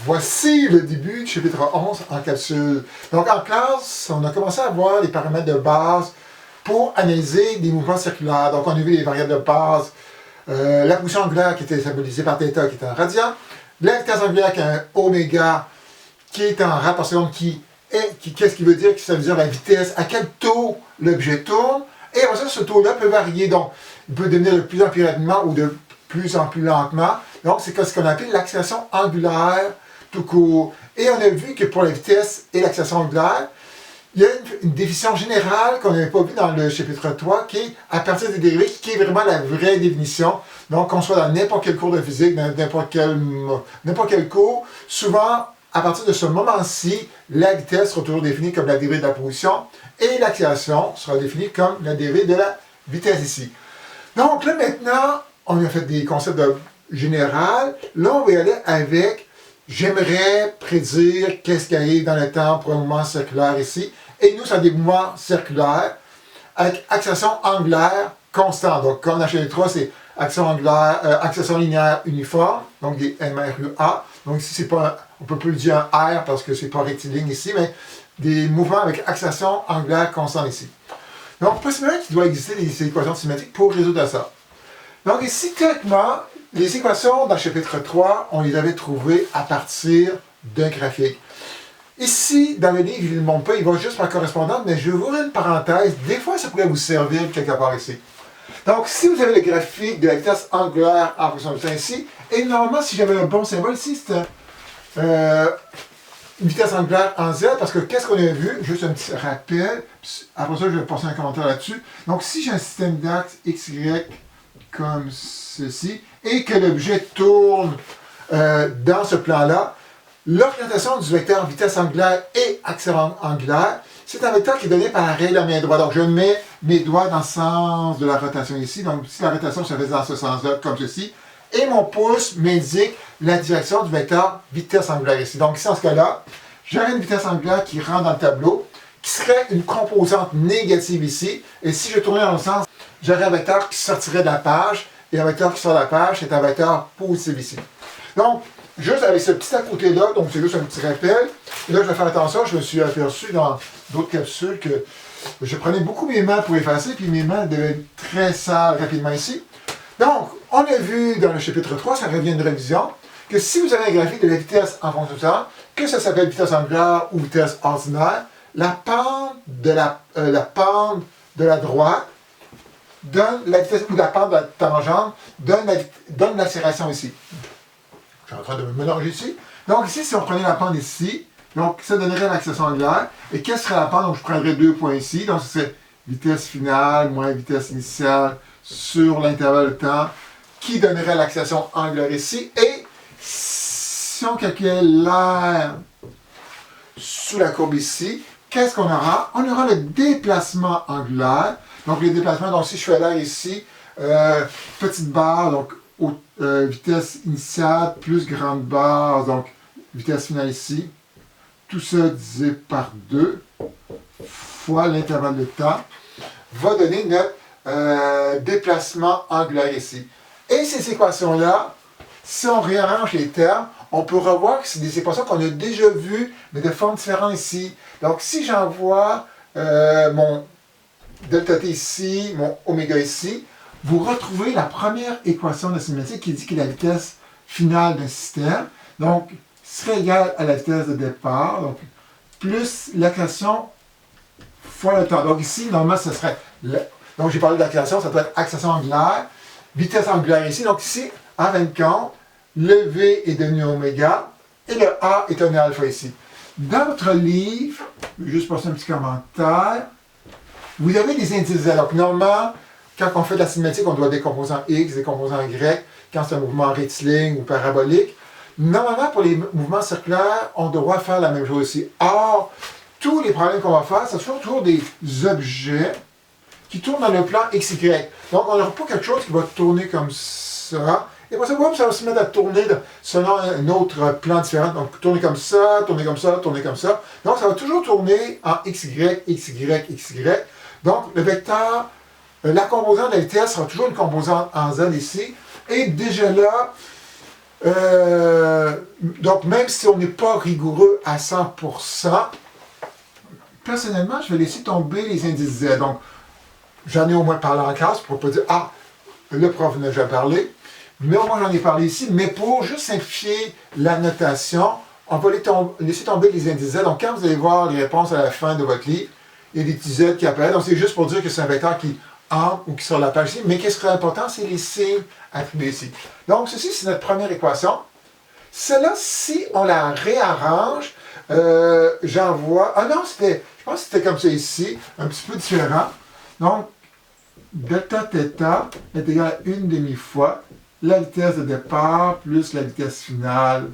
Voici le début du chapitre 11 en capsule. Donc en classe, on a commencé à voir les paramètres de base pour analyser des mouvements circulaires. Donc on a vu les variables de base, la position angulaire qui était symbolisée par θ qui est en radian, la vitesse angulaire qui est un oméga qui est en rad par seconde qu'est-ce qui veut dire? Ça veut dire la vitesse, à quel taux l'objet tourne. Et après ça, ce taux-là peut varier. Donc, il peut devenir de plus en plus rapidement ou de plus en plus lentement. Donc, c'est ce qu'on appelle l'accélération angulaire tout court. Et on a vu que pour la vitesse et l'accélération angulaire, il y a une définition générale qu'on n'avait pas vue dans le chapitre 3, qui est à partir des dérivés, qui est vraiment la vraie définition. Donc, qu'on soit dans n'importe quel cours de physique, dans n'importe quel cours, souvent, à partir de ce moment-ci, la vitesse sera toujours définie comme la dérivée de la position et l'accélération sera définie comme la dérivée de la vitesse ici. Donc là maintenant, on a fait des concepts généraux. Là, on va y aller avec j'aimerais prédire qu'est-ce qui arrive dans le temps pour un mouvement circulaire ici. Et nous, c'est des mouvements circulaires avec accélération angulaire constante. Donc, comme dans le 3, c'est accélération linéaire uniforme, donc des MRUA. Donc ici, c'est pas, on peut plus le dire un R parce que c'est pas rectiligne ici, mais des mouvements avec accélération angulaire constante ici. Donc, possiblement qu'il doit exister des équations symétriques pour résoudre ça. Donc ici, théoriquement, les équations dans le chapitre 3, on les avait trouvées à partir d'un graphique. Ici, dans le livre, je ne le montre pas, il va juste par correspondance, mais je vais vous ouvrir une parenthèse. Des fois, ça pourrait vous servir quelque part ici. Donc, si vous avez le graphique de la vitesse angulaire en fonction du temps ici, et normalement, si j'avais un bon symbole ici, c'est une vitesse angulaire en Z, parce que qu'est-ce qu'on a vu? Juste un petit rappel, après ça, je vais passer un commentaire là-dessus. Donc, si j'ai un système d'axe XY comme ceci, et que l'objet tourne dans ce plan-là, l'orientation du vecteur vitesse angulaire et accélération angulaire, c'est un vecteur qui est donné par la règle à main droite. Donc, je mets mes doigts dans le sens de la rotation ici. Donc, si la rotation se fait dans ce sens-là, comme ceci, et mon pouce m'indique la direction du vecteur vitesse angulaire ici. Donc, ici, en ce cas-là, j'aurai une vitesse angulaire qui rentre dans le tableau, qui serait une composante négative ici. Et si je tournais dans le sens, j'aurais un vecteur qui sortirait de la page, et un vecteur qui sort de la page, c'est un vecteur positif ici. Donc, juste avec ce petit à côté-là, donc c'est juste un petit rappel. Et là, je vais faire attention, je me suis aperçu dans d'autres capsules que je prenais beaucoup mes mains pour effacer, puis mes mains devaient être très sales rapidement ici. Donc, on a vu dans le chapitre 3, ça revient de révision, que si vous avez un graphique de la vitesse en fonction du temps, que ça s'appelle vitesse angulaire ou vitesse ordinaire, la pente de la droite donne la vitesse, ou la pente de la tangente donne l'accélération ici. Je suis en train de me mélanger ici. Donc ici, si on prenait la pente ici, donc ça donnerait l'accélération angulaire. Et qu'est-ce que serait la pente? Donc je prendrais 2 points ici. Donc c'est vitesse finale moins vitesse initiale sur l'intervalle de temps qui donnerait l'accélération angulaire ici. Et si on calculait l'air sous la courbe ici, qu'est-ce qu'on aura? On aura le déplacement angulaire. Donc les déplacements, donc si je fais l'air ici, petite barre, donc vitesse initiale plus grande barre, donc vitesse finale ici, tout ça divisé par 2 fois l'intervalle de temps va donner notre déplacement angulaire ici. Et ces équations-là, si on réarrange les termes, on peut revoir que c'est des équations qu'on a déjà vues, mais de forme différente ici. Donc si j'envoie mon delta t ici, mon oméga ici, vous retrouvez la première équation de la cinématique qui dit que la vitesse finale d'un système, donc, serait égale à la vitesse de départ, donc, plus l'accélération fois le temps. Donc ici, normalement, ce serait, donc j'ai parlé de l'accélération, ça doit être accélération angulaire, vitesse angulaire ici, donc ici, en fin de compte, le V est devenu oméga, et le A est donné alpha ici. Dans votre livre, je vais juste passer un petit commentaire, vous avez des indices Z. Donc, normalement, quand on fait de la cinématique, on doit décomposer en X, décomposer en Y, quand c'est un mouvement rectiligne ou parabolique. Normalement, pour les mouvements circulaires, on doit faire la même chose ici. Or, tous les problèmes qu'on va faire, ce sont toujours des objets qui tournent dans le plan XY. Donc, on n'aura pas quelque chose qui va tourner comme ça. Et pour ça, ça va se mettre à tourner selon un autre plan différent. Donc, tourner comme ça, tourner comme ça, tourner comme ça. Donc, ça va toujours tourner en XY, XY, XY. Donc, le vecteur, la composante de la vitesse sera toujours une composante en Z ici. Et déjà là, Donc, même si on n'est pas rigoureux à 100%, personnellement, je vais laisser tomber les indices Z. Donc, j'en ai au moins parlé en classe pour ne pas dire « Ah, le prof n'a jamais parlé ». Mais au moins, j'en ai parlé ici. Mais pour juste simplifier la notation, on va laisser tomber les indices Z. Donc, quand vous allez voir les réponses à la fin de votre livre, il y a des petits Z qui apparaissent. Donc, c'est juste pour dire que c'est un vecteur qui entre ou qui sort de la page ici. Mais qu'est-ce qui est important, c'est les signes attribués ici. Donc, ceci, c'est notre première équation. Celle-là, si on la réarrange, j'en vois... Ah non, je pense que c'était comme ça ici, un petit peu différent. Donc, delta θ est égal à une demi-fois la vitesse de départ plus la vitesse finale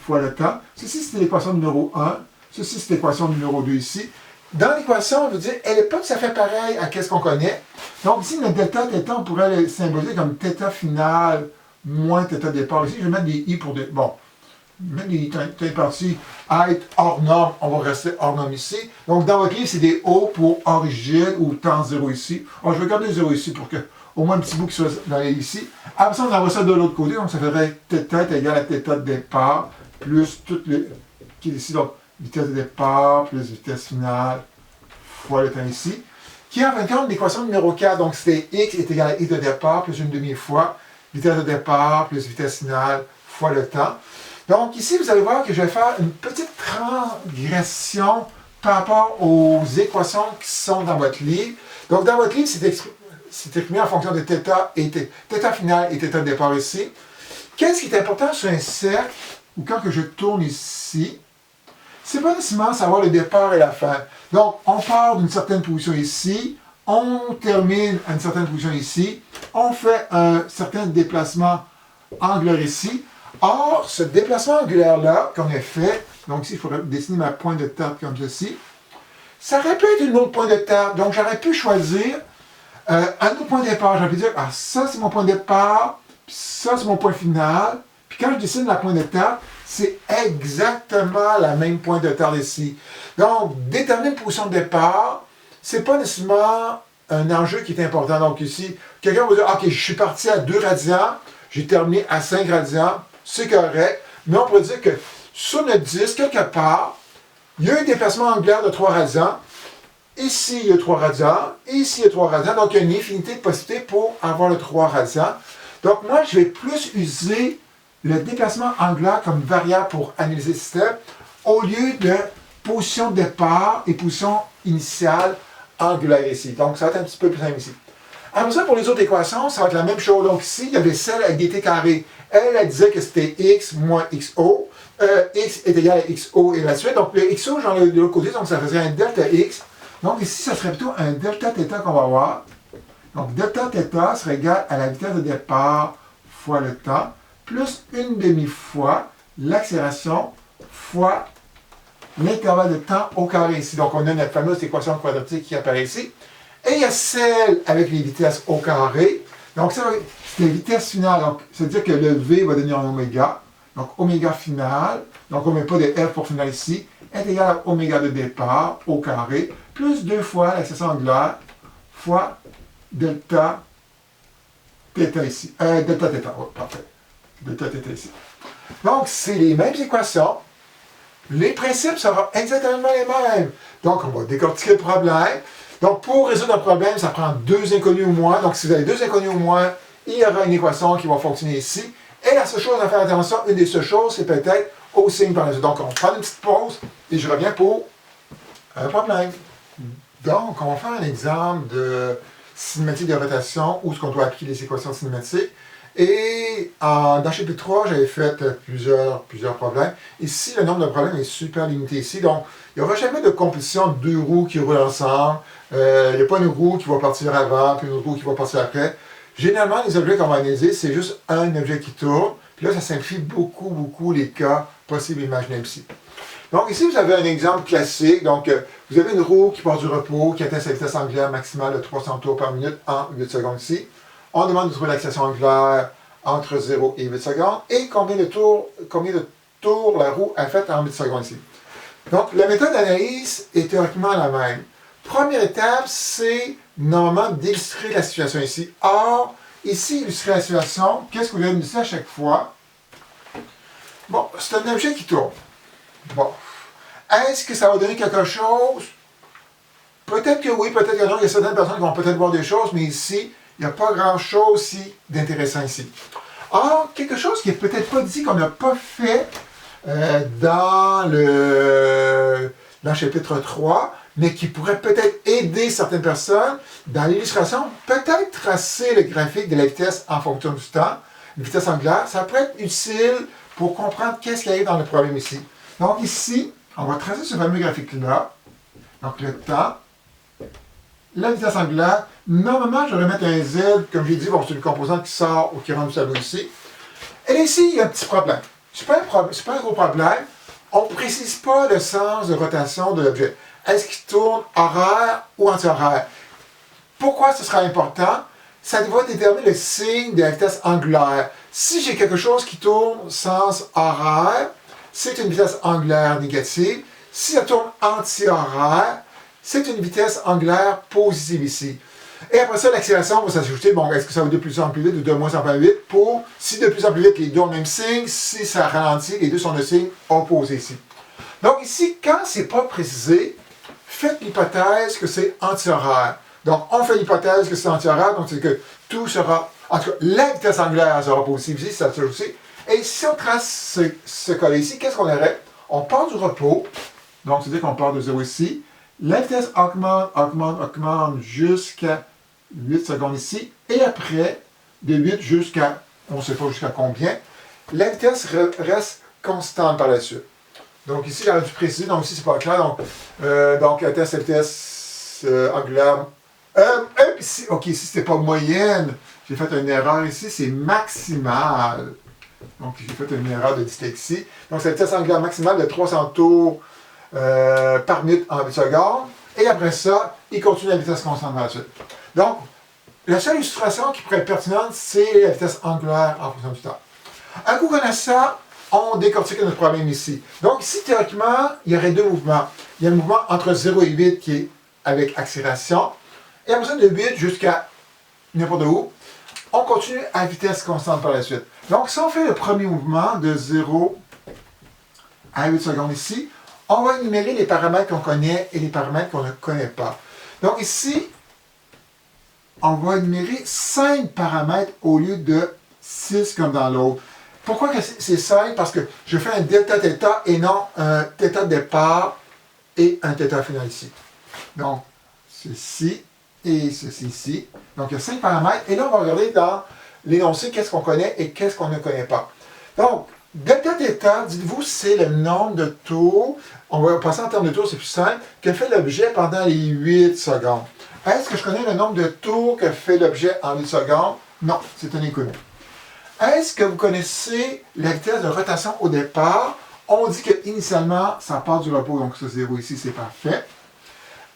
fois le temps. Ceci, c'est l'équation numéro 1. Ceci, c'est l'équation numéro 2 ici. Dans l'équation, on veut dire, elle n'est pas tout à fait pareille à ce qu'on connaît. Donc, ici, notre delta θ, on pourrait le symboliser comme θ finale moins θ départ. Ici, je vais mettre des i pour des... Bon, même les telles parties à être hors norme, on va rester hors norme ici. Donc, dans votre livre, c'est des O pour origine ou temps 0 ici. Alors, je vais garder 0 ici pour que, au moins un petit bout qui soit ici. Après ça, on envoie ça de l'autre côté. Donc, ça ferait θ est égal à θ de départ plus tout le qui est ici. Donc, vitesse de départ plus vitesse finale fois le temps ici. Qui est en fin de compte l'équation numéro 4. Donc, c'était x est égal à x de départ plus une demi-fois vitesse de départ plus vitesse finale fois le temps. Donc, ici, vous allez voir que je vais faire une petite transgression par rapport aux équations qui sont dans votre livre. Donc, dans votre livre, c'est exprimé en fonction de θ finale et θ de départ ici. Qu'est-ce qui est important sur un cercle, ou quand que je tourne ici, c'est pas nécessairement savoir le départ et la fin. Donc, on part d'une certaine position ici, on termine à une certaine position ici, on fait un certain déplacement angulaire ici. Or, ce déplacement angulaire-là qu'on a fait, donc ici, il faudrait dessiner ma pointe de tarte comme ceci, ça aurait pu être une autre pointe de tarte. Donc, j'aurais pu choisir un autre point de départ. J'aurais pu dire, ah, ça, c'est mon point de départ, puis ça, c'est mon point final. Puis quand je dessine la pointe de tarte, c'est exactement la même pointe de tarte ici. Donc, déterminer une position de départ, c'est pas nécessairement un enjeu qui est important. Donc, ici, quelqu'un va dire, OK, je suis parti à 2 radians, j'ai terminé à 5 radians, c'est correct, mais on pourrait dire que sur notre disque, quelque part, il y a un déplacement angulaire de 3 radians. Ici, il y a 3 radians. Ici, il y a 3 radians. Donc, il y a une infinité de possibilités pour avoir le 3 radians. Donc, moi, je vais plus user le déplacement angulaire comme variable pour analyser le système au lieu de position de départ et position initiale angulaire ici. Donc, ça va être un petit peu plus simple ici. Après ça, pour les autres équations, ça va être la même chose. Donc ici, il y avait celle avec dt carré. Elle disait que c'était x moins xo. X est égal à xo et la suite. Donc le xo, j'en ai de l'autre côté, donc ça faisait un delta x. Donc ici, ça serait plutôt un delta θ qu'on va avoir. Donc delta θ serait égal à la vitesse de départ fois le temps, plus une demi-fois l'accélération fois l'intervalle de temps au carré ici. Donc on a notre fameuse équation quadratique qui apparaît ici. Et il y a celle avec les vitesses au carré. Donc, c'est les vitesses finales. Donc, c'est-à-dire que le V va devenir un oméga. Donc, oméga final. Donc, on ne met pas de F pour final ici. Est égal à oméga de départ au carré. Plus 2 fois l'accélération angulaire fois delta θ ici. Delta θ. Oh, parfait. Delta θ ici. Donc, c'est les mêmes équations. Les principes seront exactement les mêmes. Donc, on va décortiquer le problème. Donc, pour résoudre un problème, ça prend 2 inconnus au moins. Donc, si vous avez 2 inconnus au moins, il y aura une équation qui va fonctionner ici. Et la seule chose à faire attention, une des seules choses, c'est peut-être au signe par la suite. Donc, on prend une petite pause et je reviens pour un problème. Donc, on va faire un exemple de cinématique de rotation où on doit appliquer les équations cinématiques. Et dans le chapitre 3, j'avais fait plusieurs problèmes. Ici, le nombre de problèmes est super limité ici. Donc, il n'y aura jamais de compétition de 2 roues qui roulent ensemble. Il n'y a pas une roue qui va partir avant, puis une autre roue qui va partir après. Généralement, les objets qu'on va analyser, c'est juste un objet qui tourne. Puis là, ça simplifie beaucoup les cas possibles et imaginables ici. Donc ici, vous avez un exemple classique. Donc, vous avez une roue qui part du repos, qui atteint sa vitesse angulaire maximale de 300 tours par minute en 8 secondes ici. On demande de trouver l'accélération angulaire entre 0 et 8 secondes et combien de tours la roue a fait en 8 secondes ici. Donc, la méthode d'analyse est théoriquement la même. Première étape, c'est normalement d'illustrer la situation ici. Or, ici, illustrer la situation, qu'est-ce que vous allez illustrer à chaque fois? Bon, c'est un objet qui tourne. Bon. Est-ce que ça va donner quelque chose? Peut-être que oui, peut-être que non. Il y a certaines personnes qui vont peut-être voir des choses, mais ici, il n'y a pas grand-chose d'intéressant ici. Or, quelque chose qui n'est peut-être pas dit, qu'on n'a pas fait dans le chapitre 3, mais qui pourrait peut-être aider certaines personnes dans l'illustration, peut-être tracer le graphique de la vitesse en fonction du temps, la vitesse angulaire, ça pourrait être utile pour comprendre qu'est-ce qui arrive dans le problème ici. Donc ici, on va tracer ce fameux graphique-là, donc le temps, la vitesse angulaire. Normalement, je vais mettre un Z, comme j'ai dit, bon, c'est le composant qui sort ou qui rentre du tableau ici. Et ici, il y a un petit problème. C'est pas un gros problème. On ne précise pas le sens de rotation de l'objet. Est-ce qu'il tourne horaire ou anti-horaire? Pourquoi ce sera important? Ça va déterminer le signe de la vitesse angulaire. Si j'ai quelque chose qui tourne sens horaire, c'est une vitesse angulaire négative. Si ça tourne anti-horaire, c'est une vitesse angulaire positive ici. Et après ça, l'accélération va s'ajouter. Bon, est-ce que ça va de plus en plus vite ou de moins en plus vite? Pour, si de plus en plus vite, les deux ont le même signe. Si ça ralentit, les deux sont de signe opposé ici. Donc ici, quand c'est pas précisé, faites l'hypothèse que c'est anti-horaire. Donc, on fait l'hypothèse que c'est anti-horaire, donc c'est que tout sera, en tout cas, la vitesse angulaire sera positive ici, ça se aussi. Et si on trace ce cas-là ici, qu'est-ce qu'on aurait? On part du repos, donc c'est-à-dire qu'on part de 0 ici. La vitesse augmente, augmente, augmente jusqu'à 8 secondes ici. Et après, de 8 jusqu'à, on ne sait pas jusqu'à combien, la vitesse reste constante par la suite. Donc ici, j'aurais dû préciser, donc ici, c'est pas clair. Donc la vitesse angulaire. Ici, ok, ici, c'était pas moyenne. J'ai fait une erreur ici, c'est maximale. Donc, j'ai fait une erreur de dyslexie. Donc, c'est la vitesse angulaire maximale de 300 tours par minute en 8 secondes. Et après ça, il continue la vitesse constante par la suite. Donc, la seule illustration qui pourrait être pertinente, c'est la vitesse angulaire en fonction du temps. Un coup qu'on a ça, on décortique notre problème ici. Donc, ici, théoriquement, il y aurait deux mouvements. Il y a le mouvement entre 0 et 8 qui est avec accélération. Et après ça, de 8 jusqu'à n'importe où, on continue à vitesse constante par la suite. Donc, si on fait le premier mouvement de 0 à 8 secondes ici, on va énumérer les paramètres qu'on connaît et les paramètres qu'on ne connaît pas. Donc ici, on va énumérer 5 paramètres au lieu de 6 comme dans l'autre. Pourquoi que c'est 5? Parce que je fais un delta-θ et non un θ de départ et un θ final ici. Donc, ceci et ceci ici. Donc, il y a 5 paramètres. Et là, on va regarder dans l'énoncé qu'est-ce qu'on connaît et qu'est-ce qu'on ne connaît pas. Donc, delta-θ, dites-vous, c'est le nombre de tours. On va passer en termes de tours, c'est plus simple. Que fait l'objet pendant les 8 secondes. Est-ce que je connais le nombre de tours que fait l'objet en 8 secondes? Non, c'est un inconnu. Est-ce que vous connaissez la vitesse de rotation au départ? On dit qu'initialement, ça part du repos, donc ce 0 ici, c'est parfait.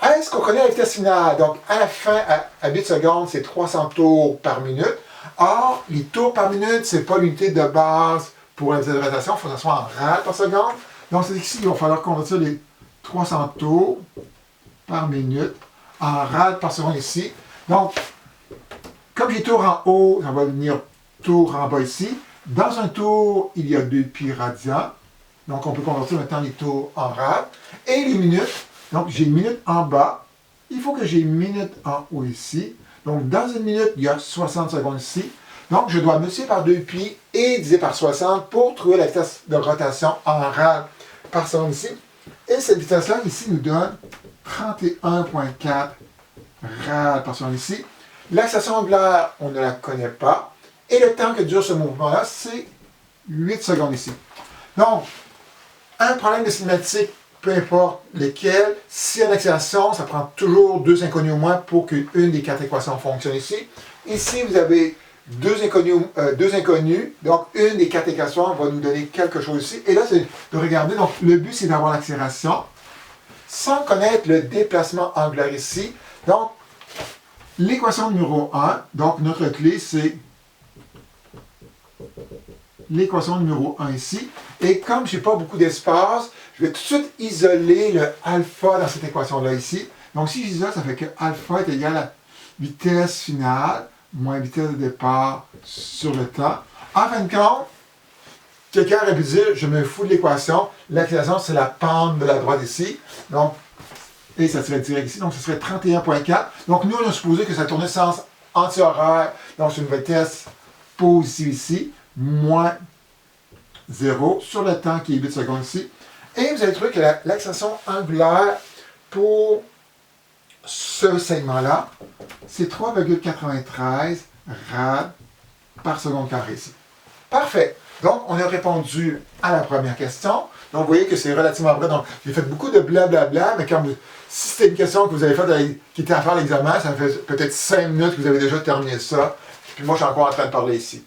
Est-ce qu'on connaît la vitesse finale? Donc, à la fin, à 8 secondes, c'est 300 tours par minute. Or, les tours par minute, ce n'est pas l'unité de base pour la vitesse de rotation. Il faut que ça soit en rad par seconde. Donc, c'est ici, il va falloir convertir les 300 tours par minute en rad par seconde ici. Donc, comme j'ai tour en haut, ça va venir tour en bas ici. Dans un tour, il y a 2 pi radians. Donc, on peut convertir maintenant les tours en rad. Et les minutes, donc j'ai une minute en bas. Il faut que j'ai une minute en haut ici. Donc, dans une minute, il y a 60 secondes ici. Donc, je dois multiplier par 2 pi et diviser par 60 pour trouver la vitesse de rotation en rad par seconde ici. Et cette vitesse-là, ici, nous donne 31,4 rad par seconde ici. L'accélération angulaire, on ne la connaît pas. Et le temps que dure ce mouvement-là, c'est 8 secondes ici. Donc, un problème de cinématique, peu importe lequel, s'il y a une accélération, ça prend toujours 2 inconnus au moins pour qu'une des 4 équations fonctionne ici. Ici, vous avez 2 inconnus, donc une des 4 équations va nous donner quelque chose ici. Et là, c'est de regarder, donc le but, c'est d'avoir l'accélération sans connaître le déplacement angulaire ici. Donc, l'équation numéro 1, donc notre clé, c'est l'équation numéro 1 ici. Et comme je n'ai pas beaucoup d'espace, je vais tout de suite isoler le alpha dans cette équation-là ici. Donc, si j'isole, ça fait que alpha est égal à vitesse finale moins vitesse de départ sur le temps. En fin de compte, quelqu'un aurait pu dire, je me fous de l'équation, l'accélération c'est la pente de la droite ici, donc, et ça serait direct ici, donc ce serait 31,4. Donc nous on a supposé que ça tournait sens anti-horaire, donc c'est une vitesse positive ici, moins 0 sur le temps qui est 8 secondes ici. Et vous avez trouvé que l'accélération angulaire pour ce segment-là, c'est 3,93 rad par seconde carré ici. Parfait. Donc, on a répondu à la première question. Donc, vous voyez que c'est relativement vrai. Donc, j'ai fait beaucoup de blablabla, mais si c'était une question que vous avez faite, qui était à faire l'examen, ça me fait peut-être 5 minutes que vous avez déjà terminé ça. Puis moi, je suis encore en train de parler ici.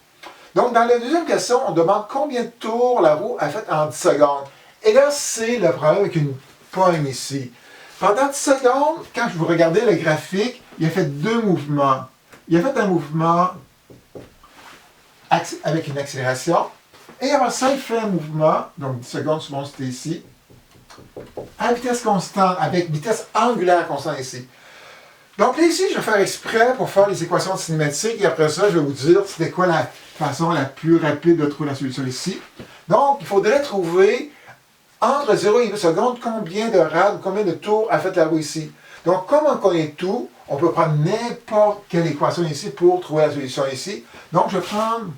Donc, dans la deuxième question, on demande combien de tours la roue a fait en 10 secondes. Et là, c'est le problème avec une pomme ici. Pendant 10 secondes, quand vous regardez le graphique, il a fait deux mouvements. Il a fait un mouvement avec une accélération, et avant ça, il fait un mouvement, donc 10 secondes, souvent c'était ici, à vitesse constante, avec vitesse angulaire constante ici. Donc là, ici, je vais faire exprès pour faire les équations cinématiques, et après ça, je vais vous dire c'était quoi la façon la plus rapide de trouver la solution ici. Donc, il faudrait trouver entre 0 et 8 secondes combien de rad, combien de tours a fait la roue ici. Donc, comme on connaît tout, on peut prendre n'importe quelle équation ici pour trouver la solution ici. Donc, je vais prendre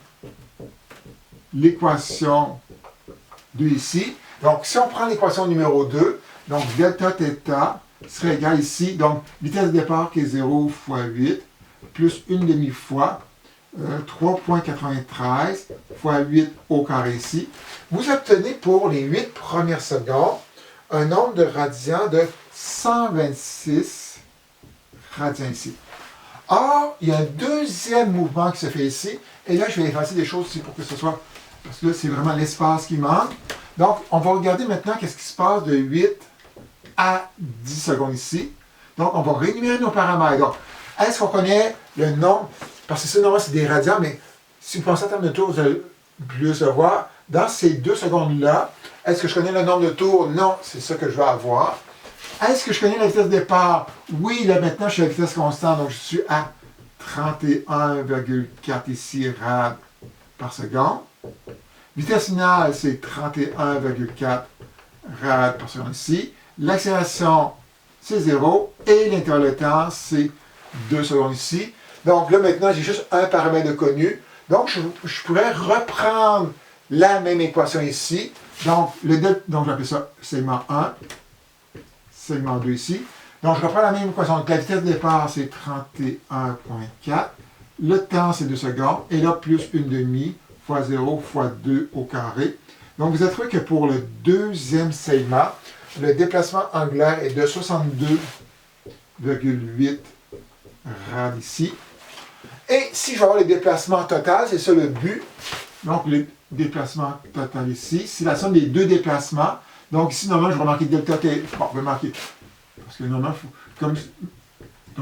l'équation 2 ici. Donc, si on prend l'équation numéro 2, donc delta θ serait égal ici, donc vitesse de départ qui est 0 fois 8, plus une demi-fois, 3,93 fois 8 au carré ici. Vous obtenez pour les 8 premières secondes un nombre de radians de 126 radians ici. Or, il y a un deuxième mouvement qui se fait ici, et là, je vais effacer des choses ici pour que ce soit, parce que là, c'est vraiment l'espace qui manque. Donc, on va regarder maintenant qu'est-ce qui se passe de 8 à 10 secondes ici. Donc, on va réénumérer nos paramètres. Donc, est-ce qu'on connaît le nombre? Parce que ça, normalement, c'est des radians, mais si vous pensez en termes de tours, vous allez plus le voir. Dans ces 2 secondes-là, est-ce que je connais le nombre de tours? Non, c'est ça que je vais avoir. Est-ce que je connais la vitesse de départ? Oui, là, maintenant, je suis à la vitesse constante, donc je suis à 31,4 ici, rad par seconde. Vitesse finale, c'est 31,4 rad par seconde ici. L'accélération, c'est 0. Et l'intervalle de temps, c'est 2 secondes ici. Donc là, maintenant, j'ai juste un paramètre de connu. Donc, je pourrais reprendre la même équation ici. Donc, je vais appeler ça segment 1, segment 2 ici. Donc, je reprends la même équation. Donc, la vitesse de départ, c'est 31,4. Le temps, c'est 2 secondes. Et là, plus une demi fois 0 fois 2 au carré. Donc, vous avez trouvé que pour le deuxième segment, le déplacement angulaire est de 62,8 rad ici. Et si je vais avoir le déplacement total, c'est ça le but. Donc, le déplacement total ici, c'est la somme des deux déplacements. Donc, ici, normalement, je vais marquer delta T. Bon, je vais marquer. Parce que normalement, donc,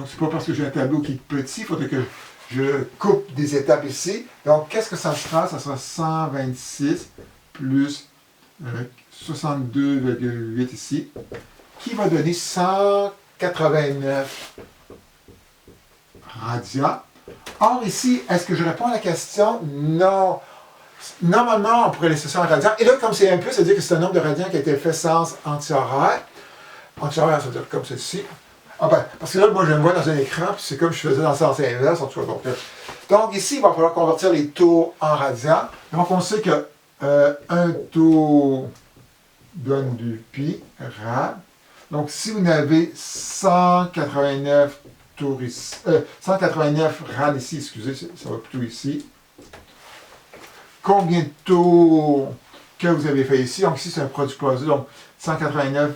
c'est pas parce que j'ai un tableau qui est petit, il faudrait que je coupe des étapes ici. Donc, qu'est-ce que ça sera? Ça sera 126 plus 62,8 ici, qui va donner 189 radians. Or, ici, est-ce que je réponds à la question? Non. Normalement, on pourrait laisser ça en radians. Et là, comme c'est un plus, ça veut dire que c'est un nombre de radians qui a été fait sens anti-horaire. Anti-horaire, ça veut dire comme ceci. Ah ben, parce que là, moi, je me vois dans un écran, puis c'est comme je faisais dans le sens inverse, en tout cas. Donc, ici, il va falloir convertir les tours en radians. Donc, on sait que un tour donne du pi rad. Donc, si vous avez 189 tours ici, 189 rad ici, excusez, ça va plutôt ici. Combien de tours que vous avez fait ici? Donc, ici, c'est un produit posé. Donc, 189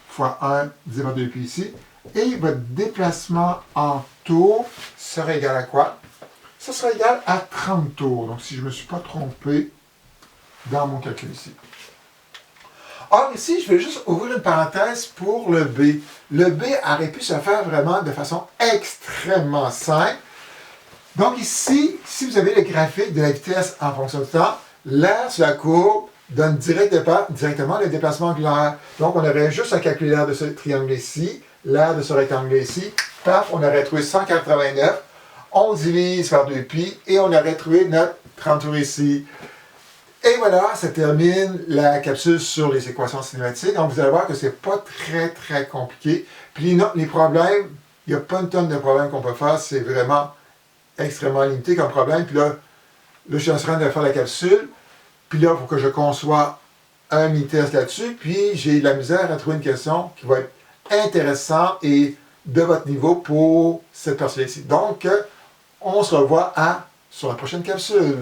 fois 1 divisé par 2 pi ici. Et votre déplacement en tours serait égal à quoi? Ça serait égal à 30 tours. Donc, si je ne me suis pas trompé dans mon calcul ici. Or, ici, je vais juste ouvrir une parenthèse pour le B. Le B aurait pu se faire vraiment de façon extrêmement simple. Donc ici, si vous avez le graphique de la vitesse en fonction du temps, l'aire sur la courbe donne directement le déplacement angulaire. Donc, on aurait juste à calculer l'aire de ce triangle ici, l'aire de ce rectangle ici. Paf, on aurait trouvé 189. On divise par 2 pi et on aurait trouvé notre 30 tours ici. Et voilà, ça termine la capsule sur les équations cinématiques. Donc, vous allez voir que c'est pas très compliqué. Puis les problèmes, il n'y a pas une tonne de problèmes qu'on peut faire. C'est vraiment extrêmement limité comme problème. Puis là, je suis en train de faire la capsule. Puis là, il faut que je conçois un mini-test là-dessus. Puis j'ai de la misère à trouver une question qui va être intéressante et de votre niveau pour cette personne-ci. Donc, on se revoit sur la prochaine capsule.